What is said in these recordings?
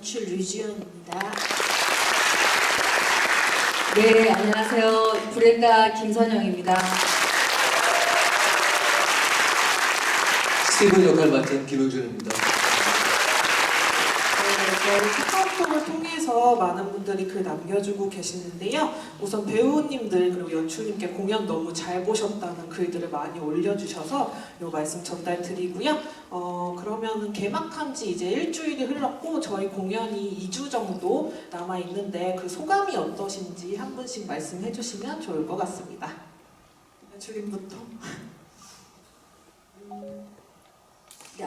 연출 류지연입니다. 네, 안녕하세요. 브렌다 김선영입니다. 스티븐 역할 맡은 김용준입니다. 저희 카카오톡을 통해서 많은 분들이 글 남겨주고 계시는데요. 우선 배우님들 그리고 연출님께 공연 너무 잘 보셨다는 글들을 많이 올려주셔서 이 말씀 전달드리고요. 그러면 개막한 지 이제 일주일이 흘렀고 저희 공연이 2주 정도 남아있는데 그 소감이 어떠신지 한 분씩 말씀해 주시면 좋을 것 같습니다. 연출님부터. 네,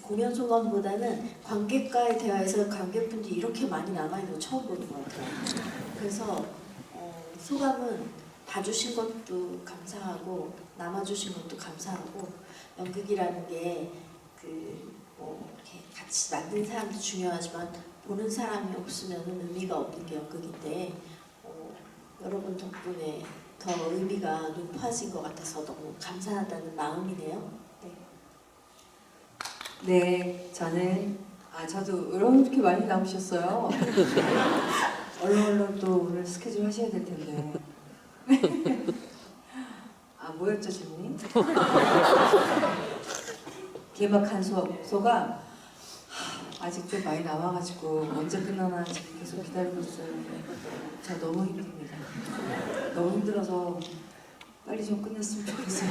공연 소감보다는 관객과의 대화에서 관객분들이 이렇게 많이 남아있는 거 처음 보는 것 같아요. 그래서 소감은 봐주신 것도 감사하고 남아주신 것도 감사하고 연극이라는 게 이렇게 같이 만든 사람도 중요하지만 보는 사람이 없으면 의미가 없는 게 연극인데 여러분 덕분에 더 의미가 높아진 것 같아서 너무 감사하다는 마음이네요. 네, 저도 이렇게 많이 나오셨어요. 얼른 또 오늘 스케줄 하셔야 될 텐데. 뭐였죠, 질문이? 개막한 소감 아직 좀 많이 남아가지고 언제 끝나나 지금 계속 기다리고 있어요. 저 너무 힘듭니다. 너무 힘들어서 빨리 좀 끝냈으면 좋겠어요.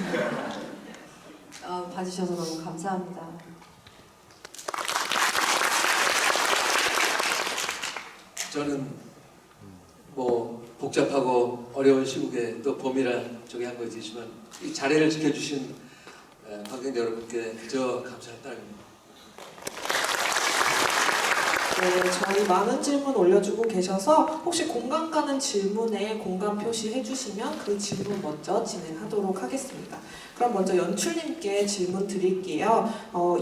봐주셔서 너무 감사합니다. 저는 뭐 복잡하고 어려운 시국에 또 봄이란 쪽에 한 거지만 이 자리를 지켜주신 관객 여러분께 저 감사할 따름입니다. 네, 저희 많은 질문 올려주고 계셔서 혹시 공감 가는 질문에 공감 표시해 주시면 그 질문 먼저 진행하도록 하겠습니다. 그럼 먼저 연출님께 질문 드릴게요.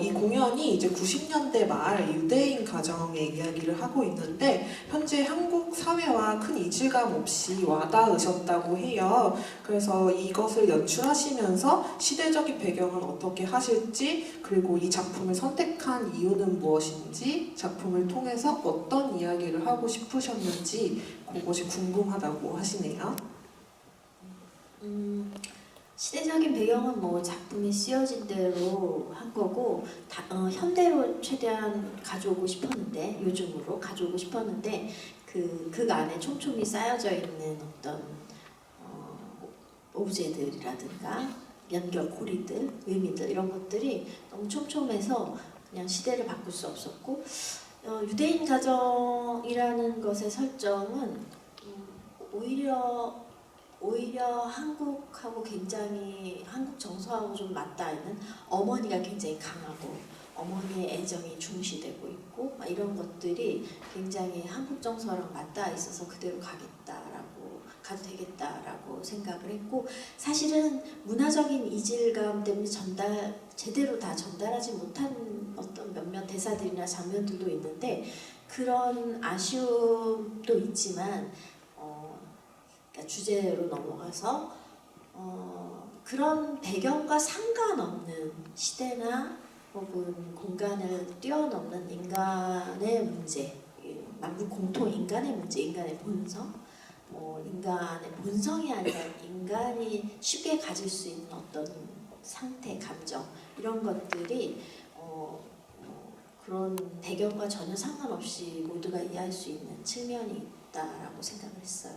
이 공연이 이제 90년대 말 유대인 가정의 이야기를 하고 있는데 현재 한국 사회와 큰 이질감 없이 와닿으셨다고 해요. 그래서 이것을 연출하시면서 시대적인 배경은 어떻게 하실지 그리고 이 작품을 선택한 이유는 무엇인지 작품을 통해서 어떤 이야기를 하고 싶으셨는지 그것이 궁금하다고 하시네요. 시대적인 배경은 뭐 작품이 쓰여진 대로 한 거고 현대로 최대한 가져오고 싶었는데 요즘으로 가져오고 싶었는데 그 안에 촘촘히 쌓여져 있는 어떤 오브제들이라든가 연결고리들, 의미들 이런 것들이 너무 촘촘해서 그냥 시대를 바꿀 수 없었고 유대인 가정이라는 것의 설정은 오히려 한국하고 굉장히 한국 정서하고 좀 맞닿아 있는 어머니가 굉장히 강하고 어머니의 애정이 중시되고 있고 막 이런 것들이 굉장히 한국 정서랑 맞닿아 있어서 그대로 가도 되겠다라고 생각을 했고 사실은 문화적인 이질감 때문에 제대로 다 전달하지 못한 어떤 몇몇 대사들이나 장면들도 있는데 그런 아쉬움도 있지만 주제로 넘어가서 그런 배경과 상관없는 시대나 혹은 공간을 뛰어넘는 인간의 문제, 만국 공통 인간의 문제, 인간의 본성, 인간의 본성이 아니라 인간이 쉽게 가질 수 있는 어떤 상태, 감정 이런 것들이 그런 배경과 전혀 상관없이 모두가 이해할 수 있는 측면이 있다라고 생각을 했어요.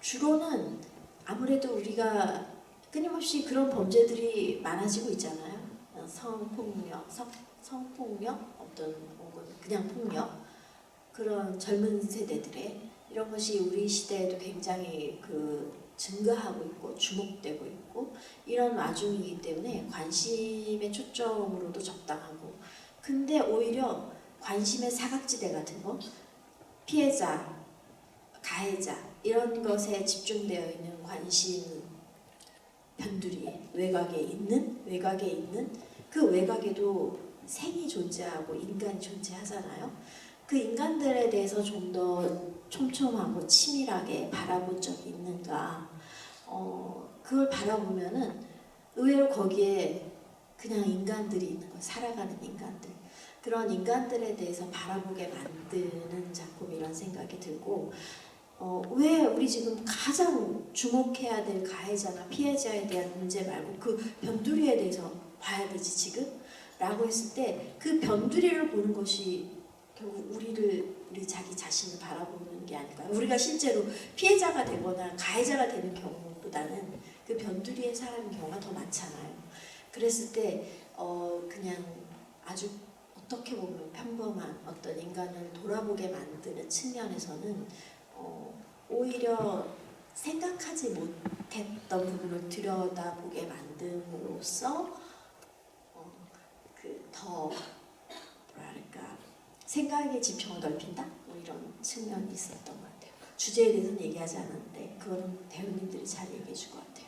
주로는 아무래도 우리가 끊임없이 그런 범죄들이 많아지고 있잖아요. 성폭력, 어떤 혹은 그냥 폭력 그런 젊은 세대들의 이런 것이 우리 시대에도 굉장히 증가하고 있고 주목되고 있고 이런 와중이기 때문에 관심의 초점으로도 적당하고 근데 오히려 관심의 사각지대 같은 거 피해자 가해자 이런 것에 집중되어 있는 관심 변두리 외곽에 있는 그 외곽에도 생이 존재하고 인간이 존재하잖아요. 그 인간들에 대해서 좀 더 촘촘하고 치밀하게 바라본 적이 있는가 그걸 바라보면은 의외로 거기에 그냥 인간들이 있는 거예요. 살아가는 인간들. 그런 인간들에 대해서 바라보게 만드는 작품이라는 생각이 들고 왜 우리 지금 가장 주목해야 될 가해자나 피해자에 대한 문제 말고 그 변두리에 대해서 봐야 되지 지금? 라고 했을 때 그 변두리를 보는 것이 결국 우리 자기 자신을 바라보는 게 아닐까요? 우리가 실제로 피해자가 되거나 가해자가 되는 경우보다는 그 변두리에 사는 경우가 더 많잖아요. 그랬을 때 그냥 아주 어떻게 보면 평범한 어떤 인간을 돌아보게 만드는 측면에서는 오히려 생각하지 못했던 부분을 들여다보게 만듦으로써 더 뭐랄까 생각의 지평을 넓힌다? 뭐 이런 측면이 있었던 것 같아요. 주제에 대해서는 얘기하지 않았는데 그거는 배우님들이 잘 얘기해 줄 것 같아요.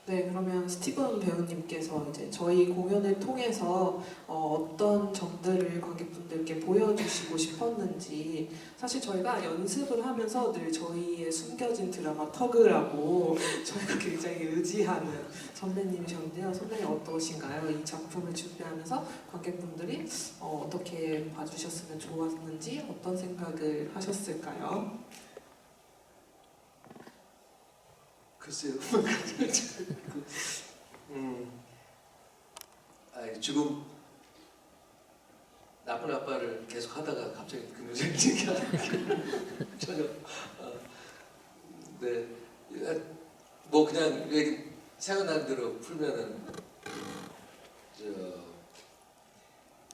네, 그러면 스티븐 배우님께서 이제 저희 공연을 통해서 어떤 점들을 관객분들께 보여주시고 싶었는지, 사실 저희가 연습을 하면서 늘 저희의 숨겨진 드라마 터그라고 저희가 굉장히 의지하는 선배님이셨는데요. 선배님 어떠신가요? 이 작품을 준비하면서 관객분들이 어떻게 봐주셨으면 좋았는지 어떤 생각을 하셨을까요? 글쎄요. 지금 나쁜 아빠를 계속 하다가 갑자기 긍정적인 얘기하는 전혀. 네. 뭐 그냥 얘기 생각나는 대로 풀면은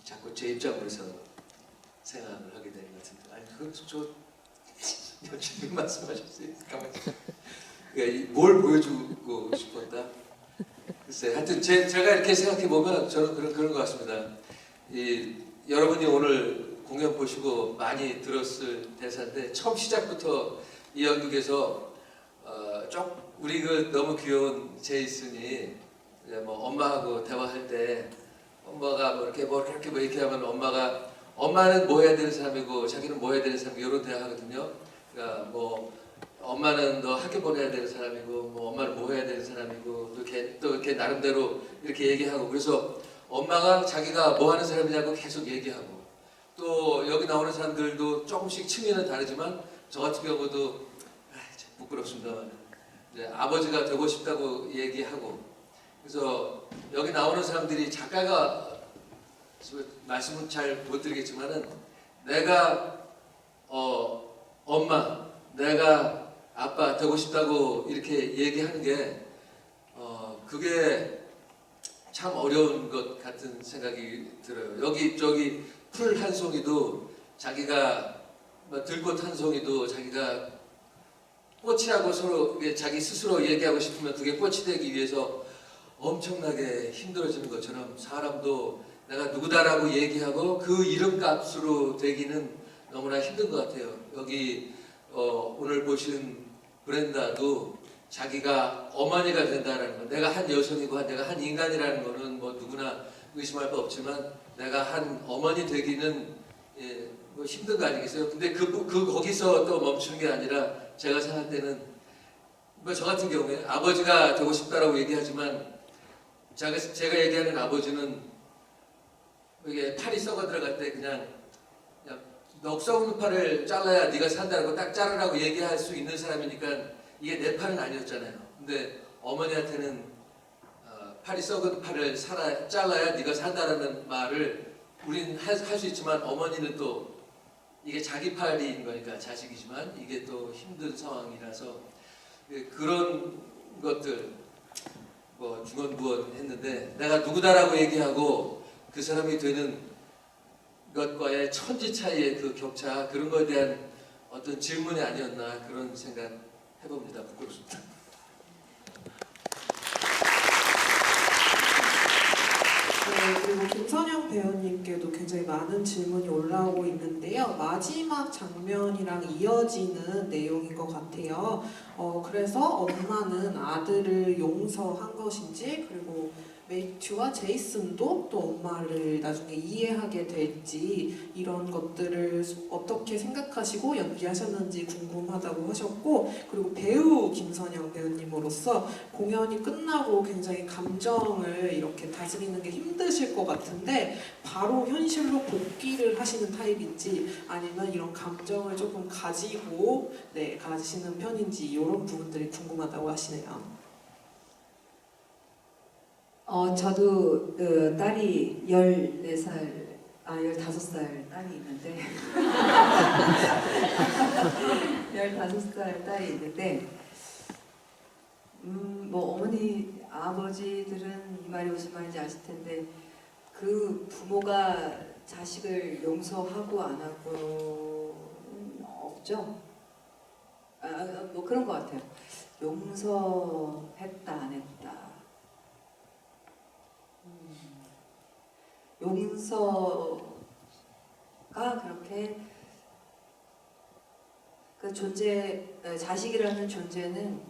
자꾸 제 입장으로서 생각을 하게 되는 것 같은데. 아니 그건 저 연출님 말씀하셨어요. 가만히. 그러니까 뭘 보여주고 싶었다? 글쎄, 하여튼 제가 이렇게 생각해 보면 저는 그런 것 같습니다. 여러분이 오늘 공연 보시고 많이 들었을 대사인데 처음 시작부터 이 연극에서 우리 그 너무 귀여운 제이슨이 뭐 엄마하고 대화할 때 엄마가 뭐 이렇게 하면 엄마는 뭐 해야 되는 사람이고 자기는 뭐 해야 되는 사람이고 이런 대화하거든요. 그러니까 뭐 엄마는 너 학교 보내야 되는 사람이고 뭐 엄마는 뭐 해야 되는 사람이고 또 이렇게 나름대로 이렇게 얘기하고 그래서 엄마가 자기가 뭐 하는 사람이냐고 계속 얘기하고 또 여기 나오는 사람들도 조금씩 층위는 다르지만 저 같은 경우도 참 부끄럽습니다만 이제 아버지가 되고 싶다고 얘기하고 그래서 여기 나오는 사람들이 작가가 말씀은 잘 못 드리겠지만은 내가 엄마 내가 아빠 되고 싶다고 이렇게 얘기하는 게 그게 참 어려운 것 같은 생각이 들어요. 여기 저기 풀 한 송이도 자기가 들꽃 한 송이도 자기가 꽃이라고 서로 자기 스스로 얘기하고 싶으면 그게 꽃이 되기 위해서 엄청나게 힘들어지는 것처럼 사람도 내가 누구다라고 얘기하고 그 이름값으로 되기는 너무나 힘든 것 같아요. 여기 오늘 보신 브렌다도 자기가 어머니가 된다는 거, 내가 한 여성이고 내가 한 인간이라는 거는 뭐 누구나 의심할 바 없지만 내가 한 어머니 되기는 뭐 힘든 거 아니겠어요? 근데 거기서 또 멈추는 게 아니라 제가 생각할 때는 뭐 저 같은 경우에 아버지가 되고 싶다라고 얘기하지만 제가 얘기하는 아버지는 이게 팔이 썩어 들어갈 때 그냥 넉썩은 팔을 잘라야 네가 산다고 딱 자르라고 얘기할 수 있는 사람이니까 이게 내 팔은 아니었잖아요. 근데 어머니한테는 팔이 썩은 팔을 잘라야 네가 산다라는 말을 우린 할 수 있지만 어머니는 또 이게 자기 팔인 거니까 자식이지만 이게 또 힘든 상황이라서 그런 것들 뭐 중언부언 했는데 내가 누구다라고 얘기하고 그 사람이 되는 것과의 천지 차이의 그 격차 그런 거에 대한 어떤 질문이 아니었나 그런 생각 해봅니다. 부끄럽습니다. 네, 그리고 김선영 배우님께도 굉장히 많은 질문이 올라오고 있는데요. 마지막 장면이랑 이어지는 내용인 것 같아요. 그래서 엄마는 아들을 용서한 것인지 그리고 매튜와 제이슨도 또 엄마를 나중에 이해하게 될지 이런 것들을 어떻게 생각하시고 연기하셨는지 궁금하다고 하셨고, 그리고 배우 김선영 배우님으로서 공연이 끝나고 굉장히 감정을 이렇게 다스리는 게 힘드실 것 같은데 바로 현실로 복귀를 하시는 타입인지 아니면 이런 감정을 조금 가지고 가지시는 편인지 이런 부분들이 궁금하다고 하시네요. 저도 그 딸이 14살, 15살 딸이 있는데 15살 딸이 있는데 뭐 어머니, 아버지들은 이 말이 무슨 말인지 아실 텐데 그 부모가 자식을 용서하고 안 하고는 없죠. 뭐 그런 것 같아요. 용서했다 안 했다. 용서가 그렇게 그 자식이라는 존재는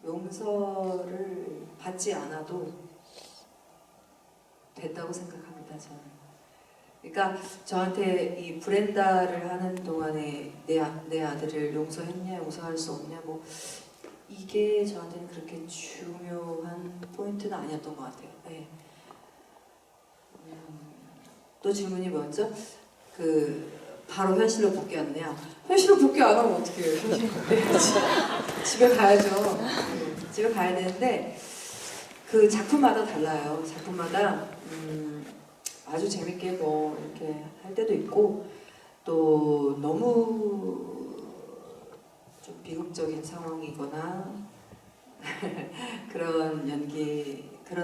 용서를 받지 않아도 된다고 생각합니다, 저는. 그러니까 저한테 이 브렌다를 하는 동안에 내 아들을 용서했냐, 용서할 수 없냐, 뭐 이게 저한테는 그렇게 중요한 포인트는 아니었던 것 같아요. 네. 또 질문이 뭐였죠? 바로 현실로 복귀하느냐? 현실로 복귀 안 하면 어떻게 해요? 현실로 복귀해야지. 집에 가야죠. 집에 가야 되는데 그 작품마다 달라요. 작품마다 아주 재밌게 뭐 이렇게 할 때도 있고 또 너무 좀 비극적인 상황이거나 그런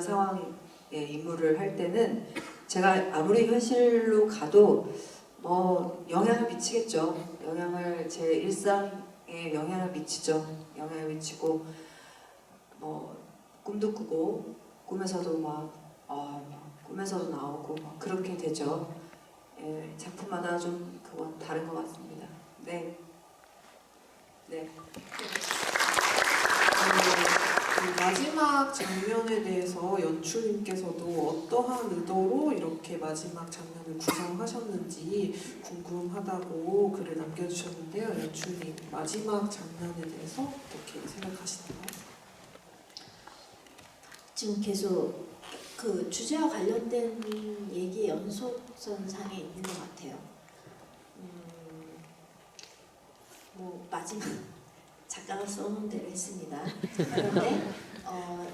상황의 임무를 할 때는 제가 아무리 현실로 가도 뭐 영향을 미치겠죠. 제 일상에 영향을 미치죠. 영향을 미치고 뭐 꿈도 꾸고 꿈에서도 꿈에서도 나오고 막 그렇게 되죠. 예, 작품마다 좀 그건 다른 것 같습니다. 네. 그 마지막 장면에 대해서 연출님께서도 어떠한 의도로 이렇게 마지막 장면을 구성하셨는지 궁금하다고 글을 남겨주셨는데요. 연출님, 마지막 장면에 대해서 어떻게 생각하시나요? 지금 계속 그 주제와 관련된 얘기의 연속선상에 있는 것 같아요. 뭐 마지막 작가가 써놓은 대로 했습니다. 그런데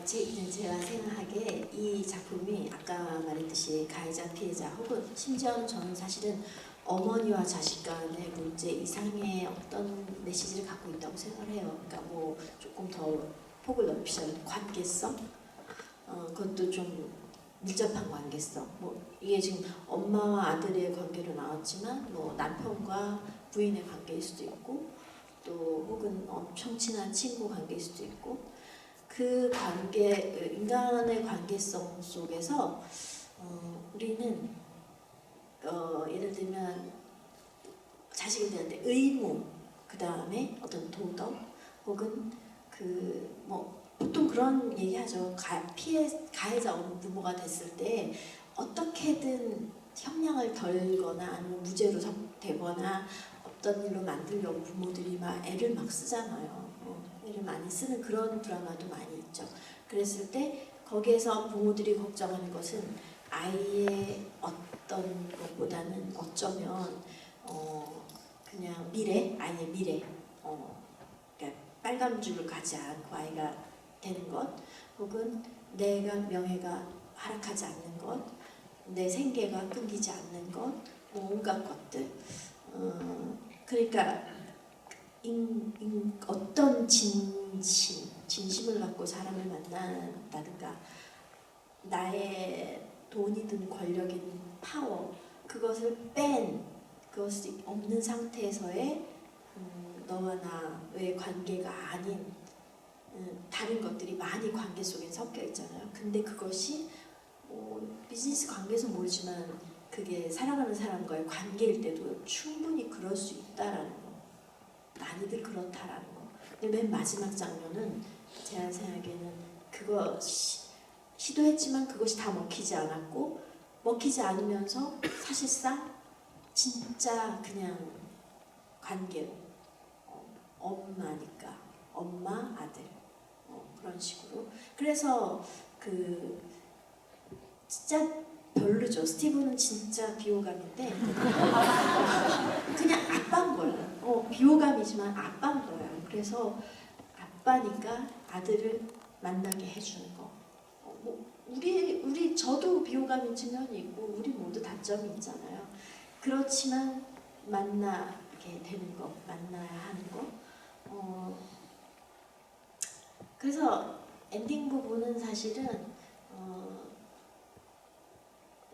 제가 생각하기에 이 작품이 아까 말했듯이 가해자, 피해자 혹은 심지어는 저는 사실은 어머니와 자식 간의 문제 이상의 어떤 메시지를 갖고 있다고 생각을 해요. 그러니까 뭐 조금 더 폭을 넓히자면 관계성, 그것도 좀 밀접한 관계성. 뭐 이게 지금 엄마와 아들의 관계로 나왔지만 뭐 남편과 부인의 관계일 수도 있고 또 혹은 엄청 친한 친구 관계일 수도 있고 그 관계, 인간의 관계성 속에서 우리는 예를 들면 자식에 대한 의무, 그 다음에 어떤 도덕 혹은 뭐 보통 그런 얘기하죠. 가해자 부모가 됐을 때 어떻게든 형량을 덜거나 아니면 무죄로 되거나 어떤 일로 만들려고 부모들이 막 애를 막 쓰잖아요. 애를 많이 쓰는 그런 드라마도 많이 있죠. 그랬을 때 거기에서 부모들이 걱정하는 것은 아이의 어떤 것보다는 어쩌면 그냥 아이의 미래, 그러니까 빨간 줄을 가지 않고 아이가 되는 것, 혹은 내가 명예가 하락하지 않는 것, 내 생계가 끊기지 않는 것, 뭐 온갖 것들. 그러니까 어떤 진심을 갖고 사람을 만난다든가 나의 돈이든 권력이든 파워, 그것이 없는 상태에서의 너와 나의 관계가 아닌 다른 것들이 많이 관계 속에 섞여 있잖아요. 근데 그것이 비즈니스 관계에서 모르지만 그게 사랑하는 사람과의 관계일 때도 충분히 그럴 수 있다라는 거. 많이들 그렇다라는 거. 근데 맨 마지막 장면은 제가 생각에는 그거 시도했지만 그것이 다 먹히지 않았고 먹히지 않으면서 사실상 진짜 그냥 관계로 엄마니까 엄마 아들 그런 식으로 그래서 그 진짜 별로죠. 스티브는 진짜 비호감인데 그냥 아빠인 거예요. 비호감이지만 아빠인 거예요. 그래서 아빠니까 아들을 만나게 해주는 거. 뭐 우리 저도 비호감인 측면이 있고 우리 모두 단점이 있잖아요. 그렇지만 만나게 되는 거, 만나야 하는 거. 그래서 엔딩 부분은 사실은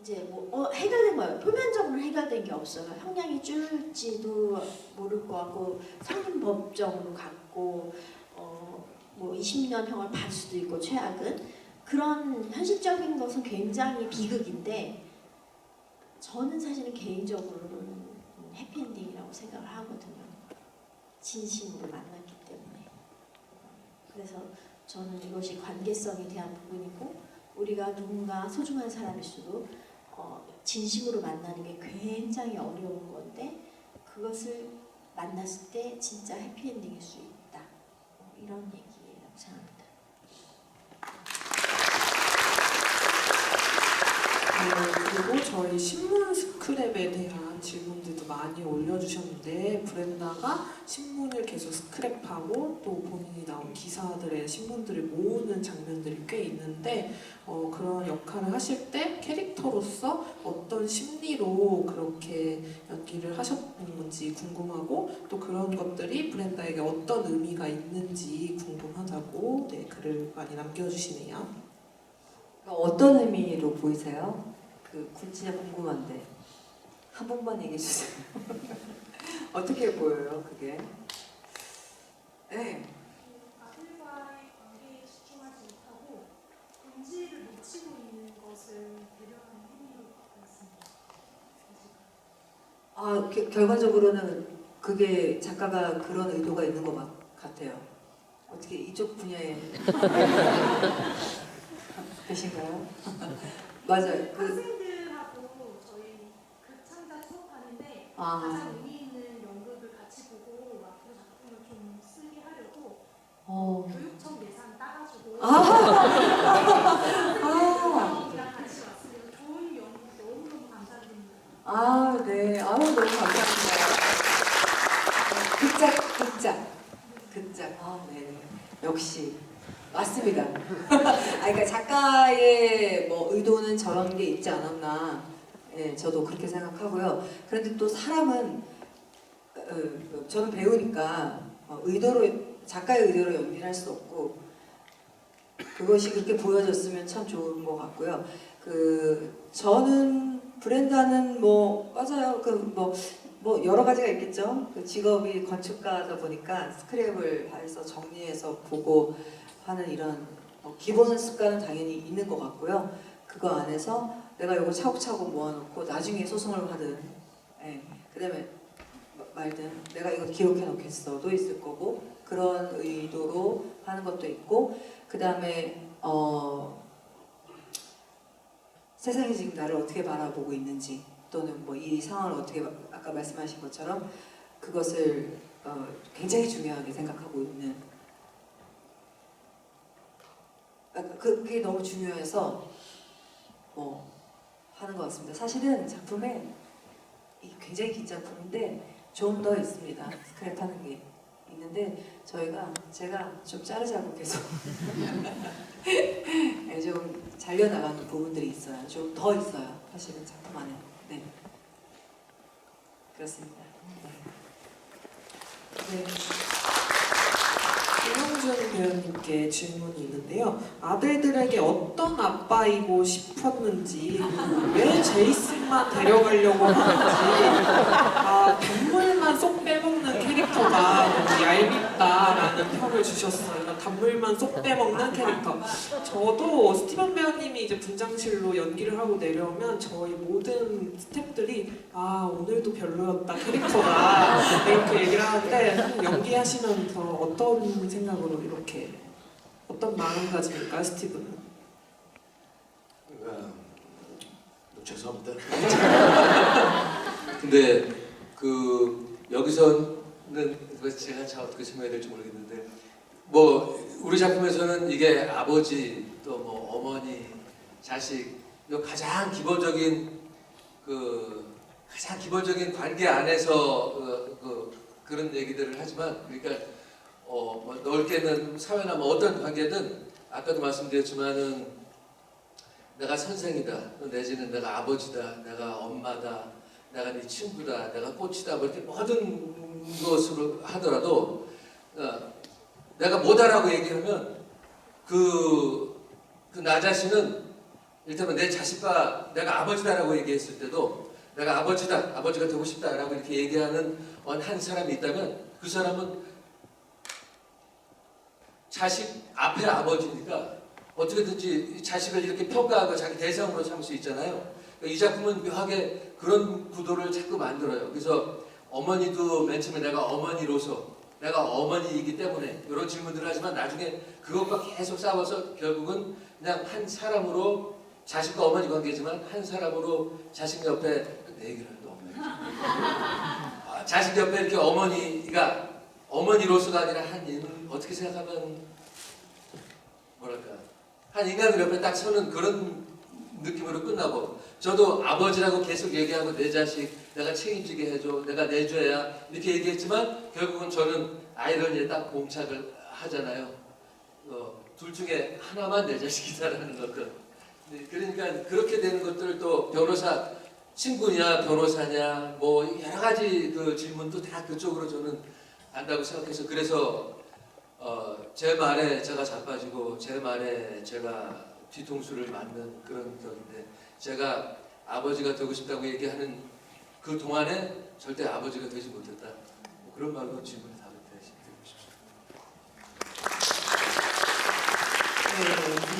이제 뭐 해결된 거예요. 표면적으로 해결된 게 없어요. 형량이 줄지도 모를 것 같고 성인 법정으로 갔고 뭐 20년 형을 받을 수도 있고 최악은 그런 현실적인 것은 굉장히 비극인데 저는 사실은 개인적으로는 해피엔딩이라고 생각을 하거든요. 진심으로 만났기 때문에. 그래서 저는 이것이 관계성에 대한 부분이고 우리가 누군가 소중한 사람일수록 진심으로 만나는 게 굉장히 어려운 건데 그것을 만났을 때 진짜 해피엔딩일 수 있다. 이런 얘기라고 생각합니다. 그리고 저희 신문 스크랩에 대한 질문들도 많이 올려주셨는데 브렌다가 신문을 계속 스크랩하고 또 본인이 나온 기사들의 신문들을 모으는 장면들이 꽤 있는데 그런 역할을 하실 때 캐릭터로서 어떤 심리로 그렇게 연기를 하셨는 건지 궁금하고 또 그런 것들이 브렌다에게 어떤 의미가 있는지 궁금하다고 글을 많이 남겨주시네요. 어떤 의미로 보이세요? 진짜 궁금한데 한 번만 얘기해 주세요. 어떻게 보여요, 그게? 네. 아들과의 관계에 집중하지 못하고 본질을 놓치고 있는 것을 배려하는 행위로 보였습니다. 결과적으로는 그게 작가가 그런 의도가 있는 것 같아요. 어떻게 이쪽 분야에 계신가요? 맞아요. 학생들하고 저희 극창작 수업하는데 가장 의미 있는 연극을 같이 보고 그 작품을 좀 쓰게 하려고 교육청 예산 따가지고 선생님이랑 같이 왔으면 좋은 연극 너무너무 감사드립니다. 네. 너무 감사합니다. 극작. 네. 역시. 맞습니다. 그러니까 작가의 의도는 저런 게 있지 않았나. 저도 그렇게 생각하고요. 그런데 또 사람은 저는 배우니까 작가의 의도로 연기를 할 수 없고 그것이 그렇게 보여졌으면 참 좋은 것 같고요. 저는 브렌다는 맞아요. 여러 가지가 있겠죠. 직업이 건축가다 보니까 스크랩을 해서 정리해서 보고 하는 이런 기본 습관은 당연히 있는 것 같고요. 그거 안에서 내가 이거 차곡차곡 모아놓고 나중에 소송을 하든 그 다음에 말든 내가 이거 기록해 놓겠어도 있을 거고 그런 의도로 하는 것도 있고 그 다음에 세상이 지금 나를 어떻게 바라보고 있는지 또는 이 상황을 어떻게 아까 말씀하신 것처럼 그것을 굉장히 중요하게 생각하고 있는 그게 너무 중요해서 하는 것 같습니다. 사실은 작품에 굉장히 긴 작품인데 좀 더 있습니다. 스크랩하는 게 있는데 제가 좀 자르자고 계속 좀 잘려나가는 부분들이 있어요. 좀 더 있어요. 사실은 작품 안에. 네. 그렇습니다. 네. 김영준 배우님께 질문이 있는데요. 아들들에게 어떤 아빠이고 싶었는지 왜 제이슨만 데려가려고 하는지 동물만 쏙 빼먹는 캐릭터가 너무 얄밉다라는 평을 주셨어요. 단물만 쏙 빼먹는 캐릭터. 저도 스티븐 배우님이 이제 분장실로 연기를 하고 내려오면 저희 모든 스태프들이 아 오늘도 별로였다 캐릭터가 이렇게 얘기를 하는데 연기하시면서 어떤 생각으로 이렇게 어떤 마음가짐일까요, 스티븐은? 죄송합니다. 근데 그 여기서는 제가 잘 어떻게 설명해야 될지 모르겠는데 뭐 우리 작품에서는 이게 아버지 또 뭐 어머니 자식 이 가장 기본적인 관계 안에서 그런 얘기들을 하지만 그러니까 뭐 넓게는 사회나 뭐 어떤 관계든 아까도 말씀드렸지만은 내가 선생이다, 내지는 내가 아버지다, 내가 엄마다, 내가 네 친구다, 내가 꽃이다, 뭐 이렇게 모든 것으로 하더라도 내가 뭐다라고 얘기하면 그 나 자신은 이를테면 내 자식과 내가 아버지다라고 얘기했을 때도 내가 아버지다, 아버지가 되고 싶다라고 이렇게 얘기하는 한 사람이 있다면 그 사람은 자식 앞에 아버지니까 어떻게든지 자식을 이렇게 평가하고 자기 대상으로 삼을 수 있잖아요. 이 작품은 묘하게 그런 구도를 자꾸 만들어요. 그래서 어머니도 맨 처음에 내가 어머니로서 내가 어머니이기 때문에 이런 질문들을 하지만 나중에 그것과 계속 싸워서 결국은 그냥 한 사람으로 자식과 어머니 관계지만 한 사람으로 자식 옆에 내 얘기를 하는 거 없네. 자식 옆에 이렇게 어머니가 어머니로서가 아니라 한 인은 어떻게 생각하면 뭐랄까 한 인간을 옆에 딱 서는 그런 느낌으로 끝나고 저도 아버지라고 계속 얘기하고 내 자식 내가 책임지게 해줘 내가 내줘야 이렇게 얘기했지만 결국은 저는 아이러니에 딱 봉착을 하잖아요. 둘 중에 하나만 내 자식이다라는 것들. 그러니까 그렇게 되는 것들 또 변호사 친구냐 변호사냐 뭐 여러 가지 그 질문도 다 그쪽으로 저는 안다고 생각해서 그래서 제 말에 제가 자빠지고 제 말에 제가 뒤통수를 맞는 그런 격인데 제가 아버지가 되고 싶다고 얘기하는 그 동안에 절대 아버지가 되지 못했다. 뭐 그런 말로 질문을 답을 드리고 싶습니다. 네,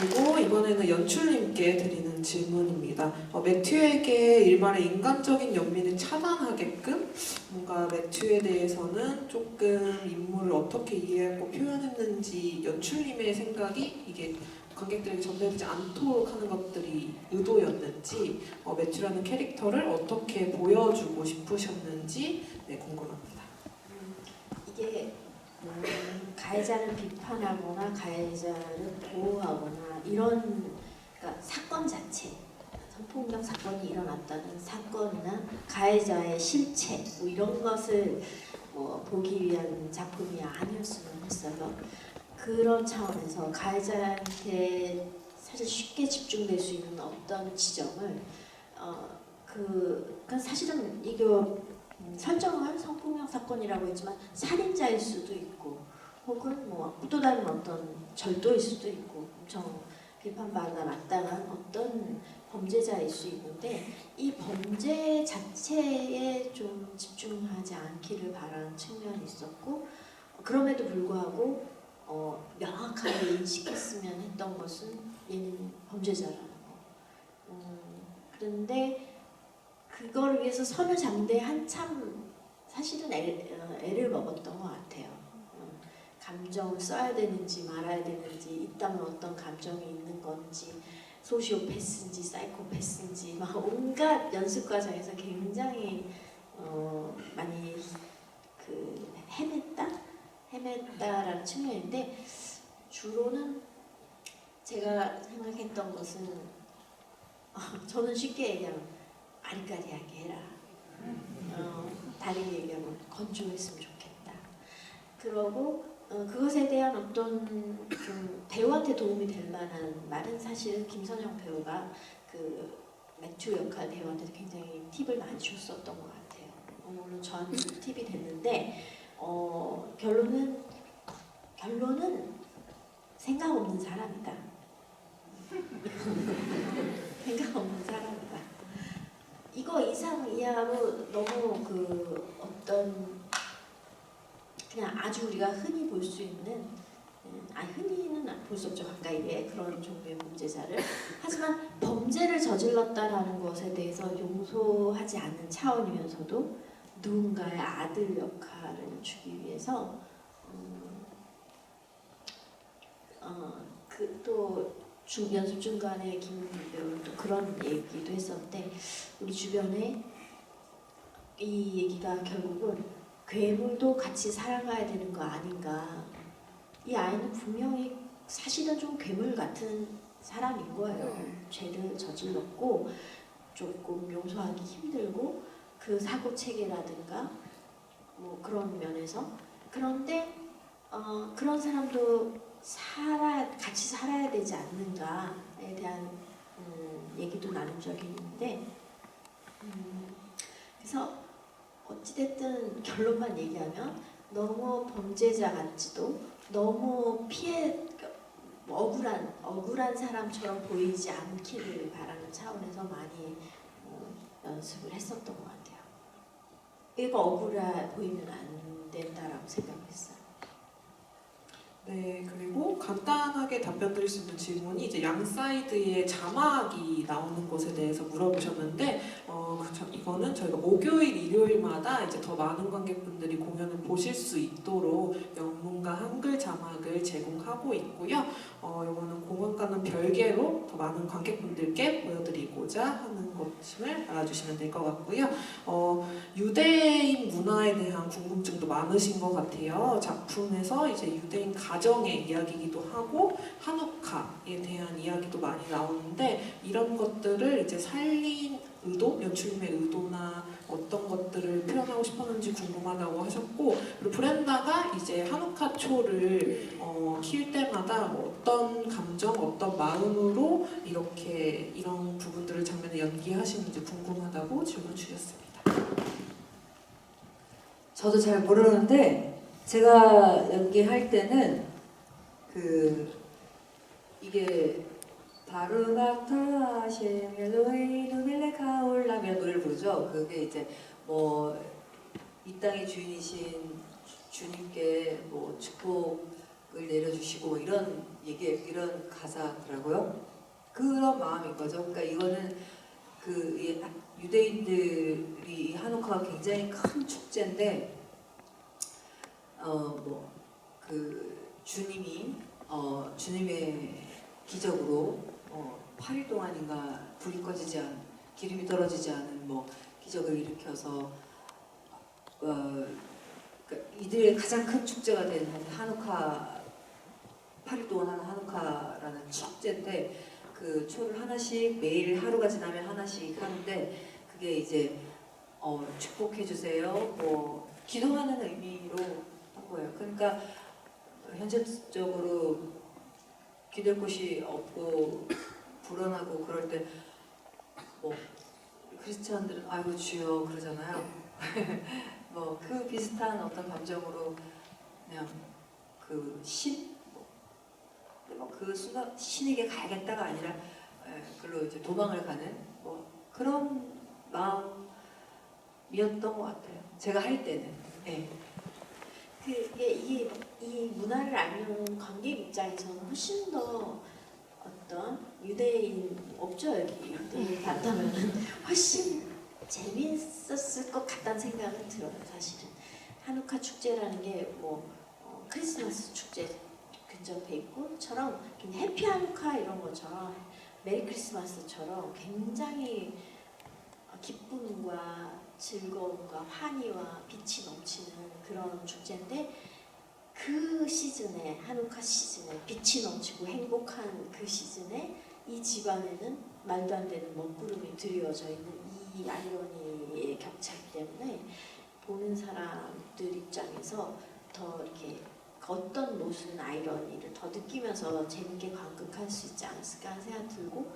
그리고 이번에는 연출님께 드리는 질문입니다. 매튜에게 일말의 인간적인 연민을 차단하게끔 뭔가 매튜에 대해서는 조금 인물을 어떻게 이해하고 표현했는지 연출님의 생각이 이게 관객들에게 전달되지 않도록 하는 것들이 의도였는지 매튜라는 캐릭터를 어떻게 보여주고 싶으셨는지 궁금합니다. 이게 가해자를 비판하거나 가해자를 보호하거나 이런 그러니까 사건 자체 성폭력 사건이 일어났다는 사건이나 가해자의 실체 뭐 이런 것을 보기 위한 작품이 아니었으면 했어요. 그런 차원에서 가해자한테 사실 쉽게 집중될 수 있는 어떤 지점을 그러니까 사실은 이거 설정은 성폭력 사건이라고 했지만 살인자일 수도 있고 혹은 뭐 또 다른 어떤 절도일 수도 있고 엄청 비판받아 마땅한 어떤 범죄자일 수 있는데 이 범죄 자체에 좀 집중하지 않기를 바라는 측면이 있었고 그럼에도 불구하고 명확하게 인식했으면 했던 것은 얘는 범죄자라는 거. 그런데 그걸 위해서 선을 잡는데 한참 사실은 애를 먹었던 것 같아요. 감정을 써야 되는지 말아야 되는지 있다면 어떤 감정이 있는 건지 소시오패스인지 사이코패스인지 막 온갖 연습 과정에서 굉장히 많이 헤맸다라는 측면인데 주로는 제가 생각했던 것은 저는 쉽게 얘기하면 아리까리하게 해라. 다르게 얘기하면 건조했으면 좋겠다. 그러고 그것에 대한 어떤 좀 배우한테 도움이 될 만한 말은 사실은 김선영 배우가 그 매튜 역할 배우한테 굉장히 팁을 많이 줬었던 것 같아요. 물론 저한테 팁이 됐는데 결론은 생각 없는 사람이다. 생각 없는 사람이다. 이거 이상 이하로 너무 어떤 그냥 아주 우리가 흔히 볼 수 있는 흔히는 볼 수 없죠. 가까이에 그런 종류의 범죄자를. 하지만 범죄를 저질렀다라는 것에 대해서 용서하지 않는 차원이면서도 누군가의 아들 역할을 주기 위해서 또 연습 중간에 김은미 배우는 또 그런 얘기도 했었는데, 우리 주변에 이 얘기가 결국은 괴물도 같이 살아가야 되는 거 아닌가. 이 아이는 분명히 사실은 좀 괴물 같은 사람인 거예요. 죄를 저질렀고 조금 용서하기 힘들고 그 사고 체계라든가 뭐 그런 면에서. 그런데 그런 사람도 같이 살아야 되지 않는가에 대한 얘기도 나눈 적이 있는데, 그래서 어찌됐든 결론만 얘기하면 너무 범죄자 같지도 너무 억울한 사람처럼 보이지 않기를 바라는 차원에서 많이 연습을 했었던 것 같아요. 이거 억울해 보이면 안 된다라고 생각했어요. 네, 그리고 간단하게 답변 드릴 수 있는 질문이 이제 양 사이드에 자막이 나오는 것에 대해서 물어보셨는데, 이거는 저희가 목요일, 일요일마다 이제 더 많은 관객분들이 공연을 보실 수 있도록 영문과 한글 자막을 제공하고 있고요. 이거는 공연과는 별개로 더 많은 관객분들께 보여드리고자 하는 것임을 알아주시면 될 것 같고요. 유대인 문화에 대한 궁금증도 많으신 것 같아요. 작품에서 이제 유대인 가정의 이야기이기도 하고 한우카에 대한 이야기도 많이 나오는데, 이런 것들을 이제 살린 의도, 연출님의 의도나 어떤 것들을 표현하고 싶었는지 궁금하다고 하셨고, 그리고 브렌다가 이제 한우카 초를 키울 때마다 어떤 감정, 어떤 마음으로 이렇게 이런 부분들을 장면에 연기하시는지 궁금하다고 질문 주셨습니다. 저도 잘 모르는데 제가 연기할 때는 이게 바르가타 셰멜로이 누빌레카올라면 노래를 부르죠. 그게 이제 뭐 이 땅의 주인이신 주님께 뭐 축복을 내려주시고 이런 이런 가사더라고요. 그런 마음인 거죠. 그러니까 이거는 유대인들이 하누카가 굉장히 큰 축제인데 주님의 기적으로 8일 동안인가 기름이 떨어지지 않은 기적을 일으켜서 그러니까 이들의 가장 큰 축제가 된 한우카, 8일 동안 하는 한우카라는 축제인데, 그 초를 하나씩 매일 하루가 지나면 하나씩 하는데, 그게 이제 축복해 주세요, 기도하는 의미로 한 거예요. 그러니까 현실적으로 기댈 곳이 없고 불안하고 그럴 때 크리스찬들은 아이고 주여 그러잖아요. 그 비슷한 어떤 감정으로 그냥 그 순간 신에게 가야겠다가 아니라 글로 이제 도망을 가는 그런 마음이었던 것 같아요. 제가 할 때는. 네. 이 문화를 아는 관객 입장에서는 훨씬 더 어떤 유대인 없죠, 여기 유대인 봤다면은 훨씬 재미있었을 것 같다는 생각은 들어요. 사실은 한우카 축제라는 게 크리스마스 축제 근접해 있고처럼 해피 한우카 이런 것처럼 메리 크리스마스처럼 굉장히 기쁨과 즐거움과 환희와 빛이 넘치는 그런 축제인데, 그 시즌에, 한우카 시즌에 빛이 넘치고 행복한 그 시즌에 이 집안에는 말도 안 되는 먹구름이 드리워져 있는 이 아이러니의 격차이기 때문에 보는 사람들 입장에서 더 이렇게 어떤 모순 아이러니를 더 느끼면서 재밌게 관극할 수 있지 않았을까 하는 생각이 들고,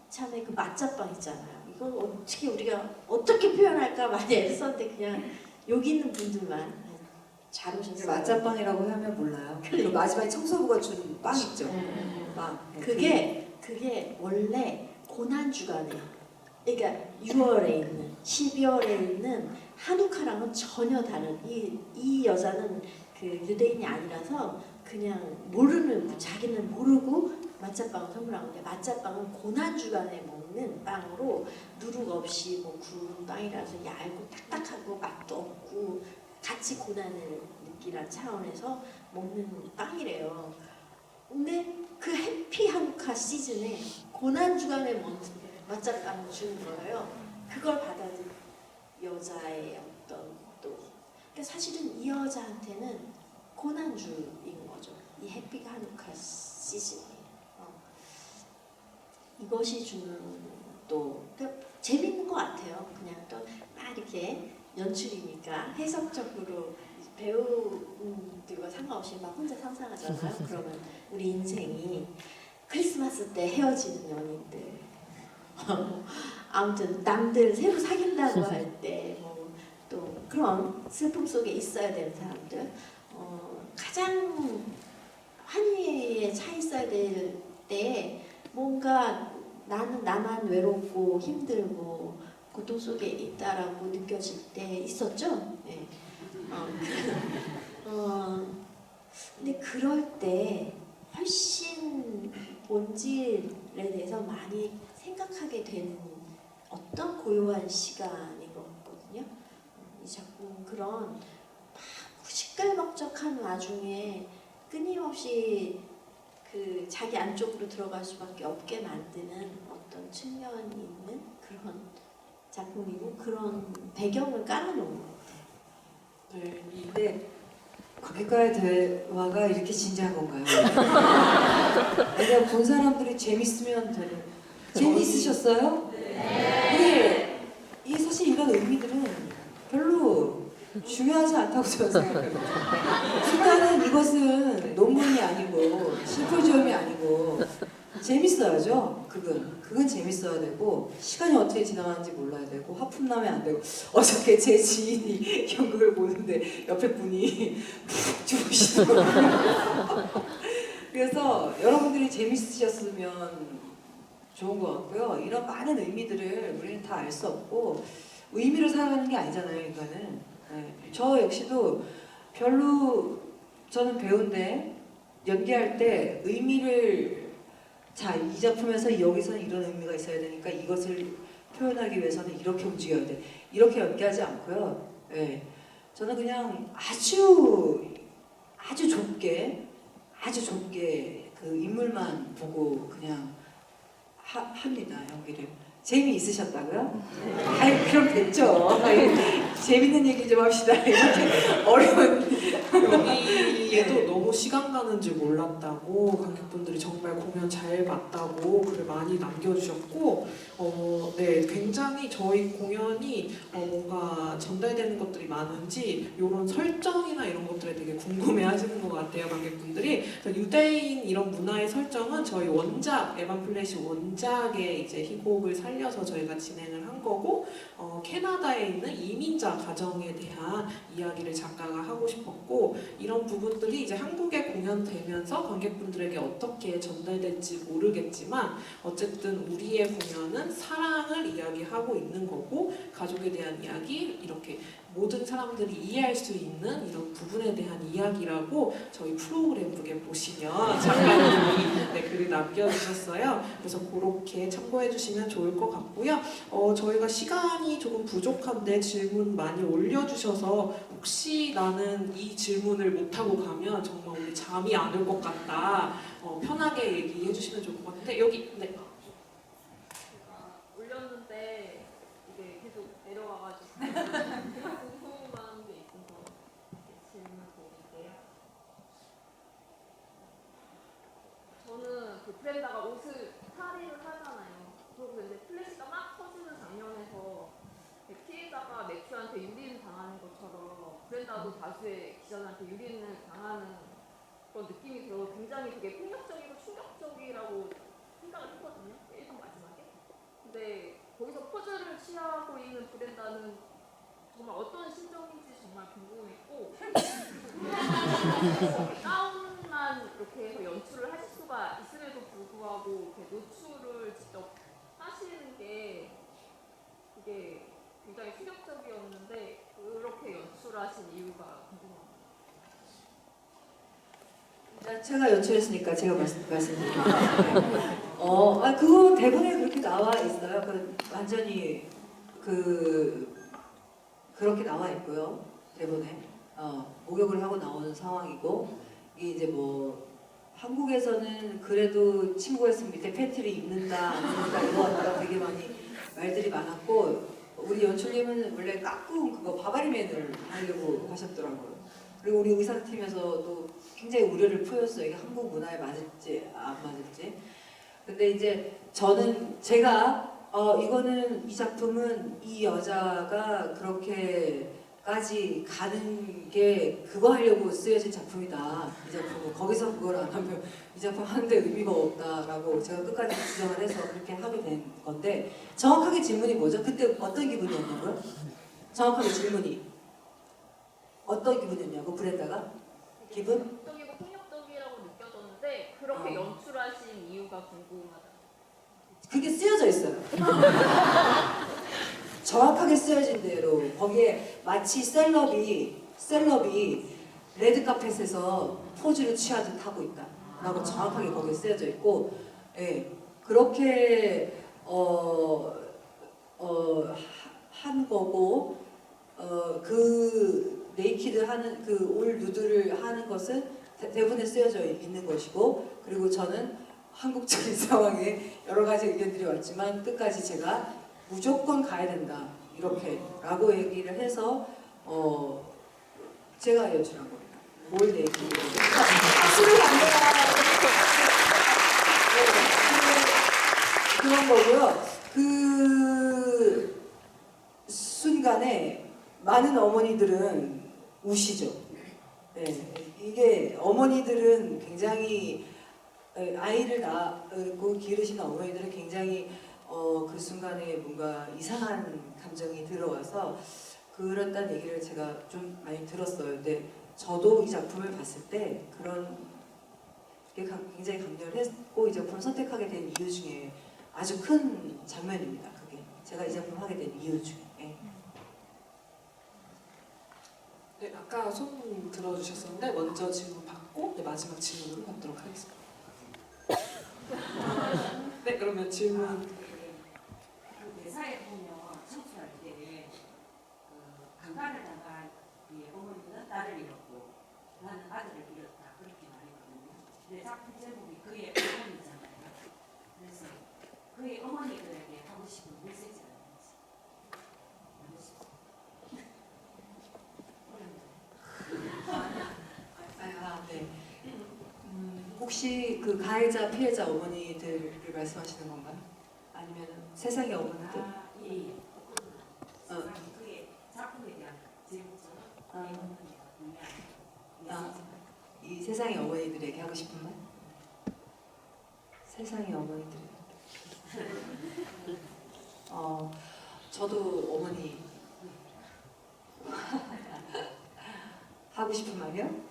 참에 그 맞자빵 있잖아요. 이걸 우리가 어떻게 표현할까 많이 애썼는데 그냥 여기 있는 분들만 잘 오셨어요. 맞자빵이라고 하면 몰라요. 그리고 마지막에 청소부가 준 빵 있죠. 빵. 그게 원래 고난 주간에, 그러니까 6월에 있는 12월에 있는 한우카랑은 전혀 다른, 이 여자는 그 유대인이 아니라서 그냥 모르는 자기는 모르고 맛잘빵을 선물한 건데 맛잘빵은 고난주간에 먹는 빵으로 누룩 없이 뭐 구운 빵이라서 얇고 딱딱하고 맛도 없고 같이 고난을 느끼란 차원에서 먹는 빵이래요. 근데 그 해피 한우카 시즌에 고난주간에 먹는 맛잘빵을 주는 거예요. 그걸 받아들인 여자의 어떤 또 그러니까 사실은 이 여자한테는 고난주인 거죠. 이 해피 한우카 시즌이. 이것이 주는 또 그러니까 재밌는 것 같아요. 그냥 또 막 이렇게 연출이니까 해석적으로 배우들과 상관없이 막 혼자 상상하잖아요. 그러면 우리 인생이 크리스마스 때 헤어지는 연인들, 아무튼 남들 새로 사귄다고 할 때 뭐 또 그런 슬픔 속에 있어야 되는 사람들, 가장 환희에 차 있어야 될 때 뭔가 나는 나만 외롭고 힘들고 고통 속에 있다라고 느껴질 때 있었죠. 네. 근데 그럴 때 훨씬 본질에 대해서 많이 생각하게 되는 어떤 고요한 시간인 것 같거든요. 이 작품 그런 막 시끌벅적한 와중에 끊임없이 그 자기 안쪽으로 들어갈 수밖에 없게 만드는 어떤 측면이 있는 그런 작품이고 그런 배경을 깔아놓은 것 같아요. 네, 근데 관객과의 대화가 이렇게 진지한 건가요? 내가 본 사람들이 재밌으면 되는. 재미있으셨어요? 네. 이게 사실 이런 의미들은 별로 중요하지 않다고 저는 생각해요. 일단은 이것은 논문이 아니고 심포지엄이 아니고 재밌어야죠. 그건 재밌어야 되고 시간이 어떻게 지나가는지 몰라야 되고 하품 나면 안 되고. 어저께 제 지인이 연극을 보는데 옆에 분이 푹 주무시더라고요. 그래서 여러분들이 재밌으셨으면 좋은 것 같고요. 이런 많은 의미들을 우리는 다 알 수 없고 의미로 살아가는 게 아니잖아요, 인간은. 네. 저 역시도 별로 저는 배우인데 연기할 때 의미를 이 작품에서 여기서는 이런 의미가 있어야 되니까 이것을 표현하기 위해서는 이렇게 움직여야 돼. 이렇게 연기하지 않고요. 네. 저는 그냥 아주 좁게 그 인물만 보고 그냥 합니다, 연기를. 재미있으셨다고요? 아이, 그럼 됐죠. 아이, 재밌는 얘기 좀 합시다. 이렇게 어려운. 여기에도 너무 시간 가는 줄 몰랐다고 관객분들이 정말 공연 잘 봤다고 글을 많이 남겨주셨고 네, 굉장히 저희 공연이 뭔가 전달되는 것들이 많은지 이런 설정이나 이런 것들에 되게 궁금해하시는 것 같아요, 관객분들이. 유대인 이런 문화의 설정은 저희 원작 에반 플래시 원작의 이제 희곡을 살려서 저희가 진행을 한 거고 캐나다에 있는 이민자 가정에 대한 이야기를 작가가 하고 싶었고 이런 부분들이 이제 한국에 공연되면서 관객분들에게 어떻게 전달될지 모르겠지만 어쨌든 우리의 공연은 사랑을 이야기하고 있는 거고 가족에 대한 이야기 이렇게 모든 사람들이 이해할 수 있는 이런 부분에 대한 이야기라고 저희 프로그램북에 보시면 작가님이 네, 글을 남겨주셨어요. 그래서 그렇게 참고해 주시면 좋을 것 같고요. 저희가 시간이 조금 부족한데 질문 많이 올려주셔서 혹시 나는 이 질문을 못하고 가면 정말 우리 잠이 안 올 것 같다. 편하게 얘기해 주시면 좋을 것 같은데 여기 네. 올렸는데 이게 계속 내려가가지고 제가 궁금한 게 있어서 질문 드릴게요. 저는 그 브렌다가 옷을 탈의를 하잖아요. 그리고 이제 플래시가 막 터지는 장면에서 피해자가 매튜한테 유린 당하는 것처럼 브렌다도 다수의 기자들한테 유린을 당하는 그런 느낌이 들어서 굉장히 되게 폭력적이고 충격적이라고 생각을 했거든요. 1편 마지막에. 근데 거기서 포즈를 취하고 있는 브렌다는 정말 어떤 심정인지 정말 궁금했고 가운만 이렇게 해서 연출을 하실 수가 있음에도 불구하고 이렇게 노출을 직접 하시는 게 그게 굉장히 충격적이었는데 그렇게 연출하신 이유가 궁금합니다. 제가 연출했으니까 제가 말씀드릴게요. 그거 대본에 그렇게 나와 있어요. 완전히 그렇게 나와 있고요. 대본에 목욕을 하고 나오는 상황이고, 이게 이제 뭐 한국에서는 그래도 친구가 있으면 밑에 팬티를 입는다 안 입는다 이거 되게 많이 말들이 많았고, 우리 연출님은 원래 까꿍 그거 바바리맨을 하려고 하셨더라고요. 그리고 우리 의상팀에서도 굉장히 우려를 표했어요. 이게 한국 문화에 맞을지 안 맞을지. 근데 이제 제가 이거는 이 작품은 이 여자가 그렇게까지 가는 게 그거 하려고 쓰여진 작품이다. 이 작품은 거기서 그걸 안 하면 이 작품 하는데 의미가 없다라고 제가 끝까지 주장을 해서 그렇게 하게 된 건데, 정확하게 질문이 뭐죠? 그때 어떤 기분이었냐고요? 정확하게 질문이 어떤 기분이었냐고 브렌다가? 기분? 적이고 폭력적이라고 느껴졌는데 그렇게 연출하신 이유가 궁금하다. 그게 쓰여져 있어요. 정확하게 쓰여진 대로 거기에 마치 셀럽이 레드카펫에서 포즈를 취하듯 하고 있다라고 정확하게 거기에 쓰여져 있고, 예, 그렇게 한 거고, 그 네이키드 하는 그 올 누드를 하는 것은 대본에 쓰여져 있는 것이고, 그리고 저는 한국적인 상황에 여러 가지 의견들이 왔지만 끝까지 제가 무조건 가야 된다 이렇게라고 얘기를 해서 제가 연출한 겁니다. 올 네이키드. 박수를 안 그런 거고요. 그 순간에 많은 어머니들은 우시죠. 네, 이게 어머니들은 굉장히 아이를 낳고 기르시는 어머니들은 굉장히 그 순간에 뭔가 이상한 감정이 들어와서 그렇다는 얘기를 제가 좀 많이 들었어요. 근데 저도 이 작품을 봤을 때 그런 게 굉장히 강렬을 했고, 이 작품을 선택하게 된 이유 중에 아주 큰 장면입니다. 그게 제가 이 작품을 하게 된 이유 중에. 네, 아까 손 들어주셨었는데 먼저 질문 받고 마지막 질문으로 받도록 하겠습니다. 네, 그러면 질문. 대사에 보면 청소할 때 강간을 당한 어머니는 딸을 잃었고 나는 아들을 잃었다 그렇게 말했거든요. 근데 작품 제목이 그의 어머니잖아요. 그래서 그의 어머니들에게 하고 싶은 메시지가 네. 혹시 그 가해자, 피해자 어머니들을 말씀하시는 건가요? 아니면 세상의 어머니들? 예. 그의 작품에 대한 제목처럼 그의 어머니가 분명한 메시지가 이 세상의 어머니들에게 하고 싶은 말? 세상의 어머니들. 저도 어머니 하고 싶은 말이요?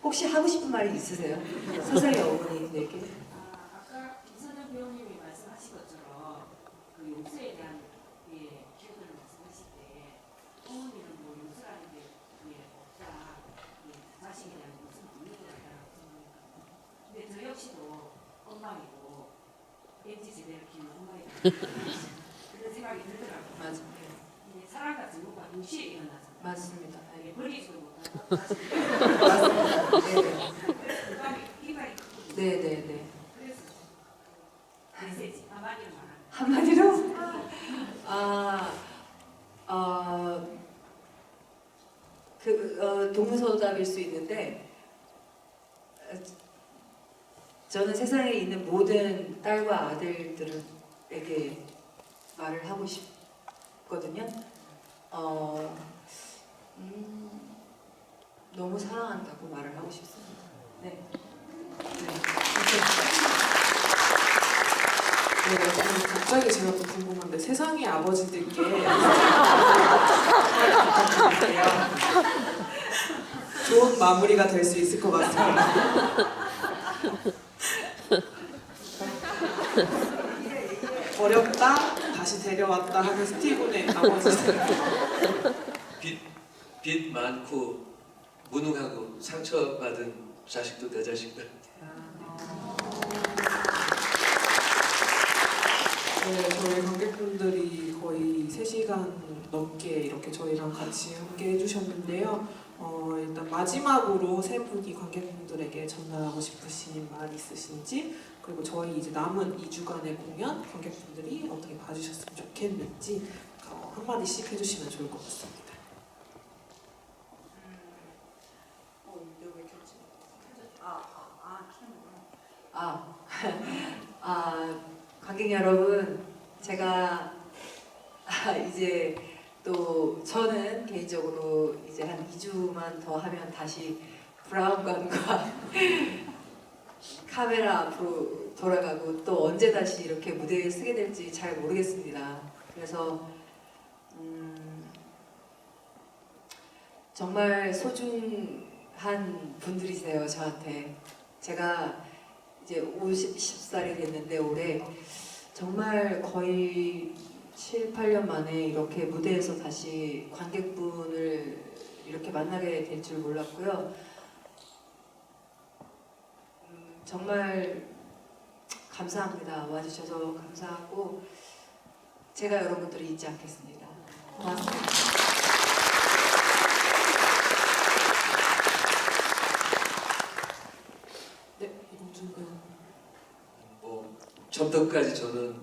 혹시 하고 싶은 말이 있으세요? 세상의 어머니들에게? 아까 김선영 배우님이 말씀하신 것처럼 그 용서에 대한 기호들을 말씀하실 때 어머니는 뭐 용서라는 게 없다, 자식에 대한 용서는 없는 것 같다라고 생각했거든요. 근데 저 역시도 엄마이고 왠지 제대로 키우는 엄마이다 그런 생각이 들더라고요. 맞아요. 이게 사랑과 증오가 동시에 일어나잖아요. 맞습니다. 이게 버리지도 못하고 맞습니다. 이발이 크거든요. 네네네. 그래서 메시지 한마디로 말하면 한마디로? 동서답일 수 있는데, 저는 세상에 있는 모든 딸과 아들들에게 말을 하고 싶거든요. 너무 사랑한다고 말을 하고 싶습니다. 네. 네, 갑자기 제가 또 궁금한데 세상의 아버지들께 부탁드릴게요. 좋은 마무리가 될 수 있을 것 같습니다. 어렵다, 다시 데려왔다 하는 스티븐의 아버지들. 빛 많고 무능하고 상처받은 자식도 내 자식이다. 네, 저희 관객분들이 거의 3시간 넘게 이렇게 저희랑 같이 함께 해주셨는데요. 일단 마지막으로 세 분이 관객분들에게 전달하고 싶으신 말 있으신지, 그리고 저희 이제 남은 2주간의 공연 관객분들이 어떻게 봐주셨으면 좋겠는지 한마디씩 해주시면 좋을 것 같습니다. 관객 여러분, 제가 이제 또 저는 개인적으로 이제 한 2주만 더 하면 다시 브라운관과 카메라 앞으로 돌아가고 또 언제 다시 이렇게 무대에 서게 될지 잘 모르겠습니다. 그래서 정말 소중한 분들이세요, 저한테. 제가 이제 50살이 됐는데 올해 정말 거의 7, 8년 만에 이렇게 무대에서 다시 관객분을 이렇게 만나게 될 줄 몰랐고요. 정말 감사합니다. 와주셔서 감사하고 제가 여러분들을 잊지 않겠습니다. 고맙습니다. 네, 이동준 배우. 뭐 처음부터까지 저는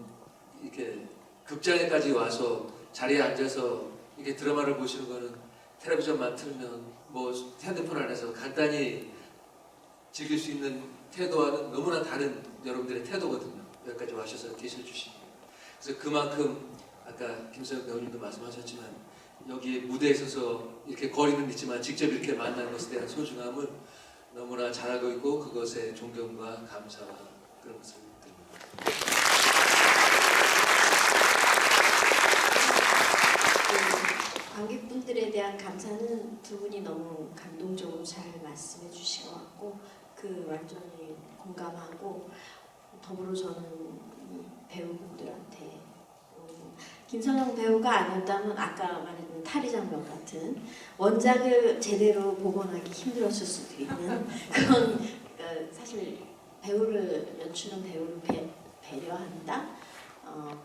이렇게 극장에까지 와서 자리에 앉아서 이게 드라마를 보시는 거는 텔레비전만 틀면 뭐 핸드폰 안에서 간단히 즐길 수 있는 태도와는 너무나 다른 여러분들의 태도거든요. 여기까지 와셔서 계셔주시고, 그래서 그만큼 아까 김서영 배우님도 말씀하셨지만 여기 무대에 서서 이렇게 거리는 있지만 직접 이렇게 만나는 것에 대한 소중함을 너무나 잘 알고 있고 그것에 존경과 감사와 그런 것을 드립니다. 관객분들에 대한 감사는 두 분이 너무 감동적으로 잘 말씀해 주신 것 같고 그 완전히 공감하고, 더불어 저는 이 배우분들한테 김선영 배우가 아니었다면 아까 말했던 탈의 장면 같은 원작을 제대로 복원하기 힘들었을 수도 있는 그런 사실 배우를 연출은 배우를 배려한다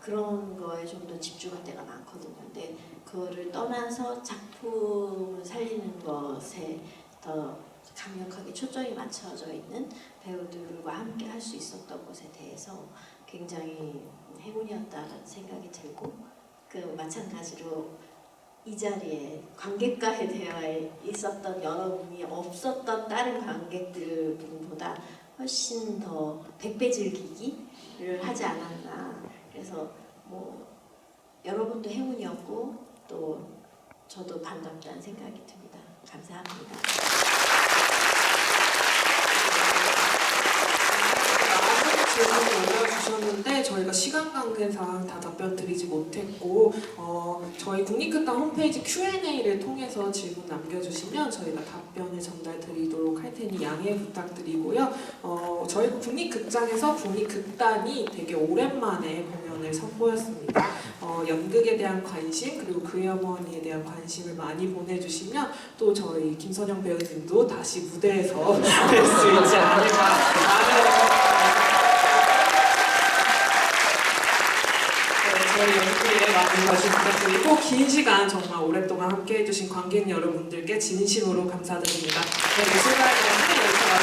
그런 거에 좀 더 집중할 때가 많거든요. 근데 그거를 떠나서 작품을 살리는 것에 더 강력하게 초점이 맞춰져 있는 배우들과 함께 할 수 있었던 것에 대해서 굉장히 행운이었다는 생각이 들고, 그 마찬가지로 이 자리에 관객과의 대화에 있었던 여러분이 없었던 다른 관객들보다 훨씬 더 100배 즐기기를 하지 않았나. 그래서 뭐 여러분도 행운이었고 또 저도 반갑다는 생각이 듭니다. 감사합니다. 질문을 올려주셨는데 저희가 시간 관계상 다 답변 드리지 못했고 저희 국립극단 홈페이지 Q&A를 통해서 질문 남겨주시면 저희가 답변을 전달 드리도록 할 테니 양해 부탁드리고요. 저희 국립극장에서 국립극단이 되게 오랜만에 공연을 선보였습니다. 연극에 대한 관심 그리고 그의 어머니에 대한 관심을 많이 보내주시면 또 저희 김선영 배우님도 다시 무대에서 뵐 수 있지 않을까. 저희 연기에 많은 관심 부탁드리고 긴 시간 정말 오랫동안 함께 해주신 관객 여러분들께 진심으로 감사드립니다. 네, 이 시간에는 여기서